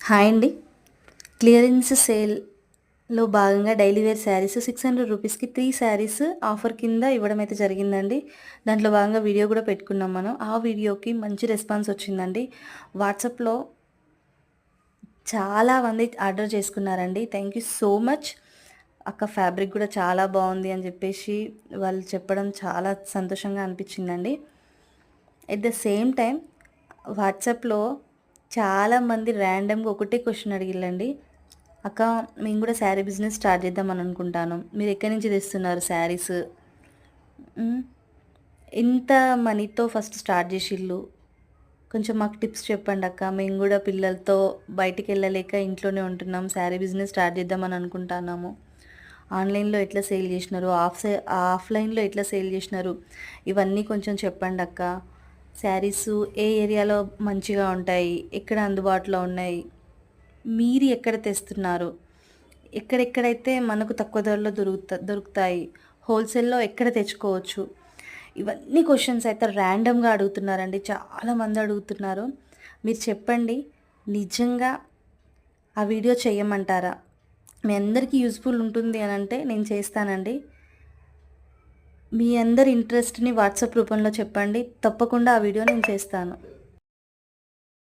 Hi అండి. Clearance సేల్‌లో భాగంగా డైలీ వేర్ శారీస్ 600 రూపీస్‌కి 3 శారీస్ ఆఫర్ కింద ఇవ్వడం అయితే జరిగిందండి. దాంట్లో భాగంగా వీడియో కూడా పెట్టుకున్నాం మనం. ఆ వీడియోకి మంచి రెస్పాన్స్ వచ్చిందండి. వాట్సాప్‌లో చాలా మంది ఆర్డర్ చేసుకున్నారండి. Thank you so much. అక్క ఫ్యాబ్రిక్ కూడా చాలా బాగుంది అని చెప్పేసి వాళ్ళు చెప్పడం చాలా సంతోషంగా అనిపించిందండి. ఎట్ ద సేమ్ టైం వాట్సాప్‌లో చాలామంది ర్యాండమ్‌గా ఒకటే క్వెషన్ అడిగిల్లండి. అక్క, మేము కూడా శారీ బిజినెస్ స్టార్ట్ చేద్దాం అని అనుకుంటాను. మీరు ఎక్కడి నుంచి తెస్తున్నారు శారీస్? హ్మ్. ఎంత మనీతో ఫస్ట్ స్టార్ట్ చేసిల్లు? కొంచెం మాకు టిప్స్ చెప్పండి అక్క. మేము కూడా పిల్లలతో బయటికెళ్ళలేక ఇంట్లోనే ఉంటున్నాం. శారీ బిజినెస్ స్టార్ట్ చేద్దామని అనుకుంటున్నాము. ఆన్‌లైన్‌లో ఎట్లా సేల్ చేసినారు? ఆఫ్‌లైన్‌లో ఎట్లా సేల్ చేసినారు? ఇవన్నీ కొంచెం చెప్పండి అక్క. శారీసు ఏ ఏరియాలో మంచిగా ఉంటాయి? ఎక్కడ అందుబాటులో ఉన్నాయి? మీరు ఎక్కడ తెస్తున్నారు? ఎక్కడెక్కడైతే మనకు తక్కువ ధరలో దొరుకుతాయి? హోల్‌సేల్‌లో ఎక్కడ తెచ్చుకోవచ్చు? ఇవన్నీ క్వెషన్స్ అయితే ర్యాండమ్‌గా అడుగుతున్నారండి. చాలామంది అడుగుతున్నారు. మీరు చెప్పండి. నిజంగా ఆ వీడియో చేయమంటారా? మీ అందరికీ యూజ్‌ఫుల్ ఉంటుంది అనంటే నేను చేస్తానండి. మీ అందరి ఇంట్రెస్ట్‌ని వాట్సాప్ రూపంలో చెప్పండి. తప్పకుండా ఆ వీడియో నేను చేస్తాను.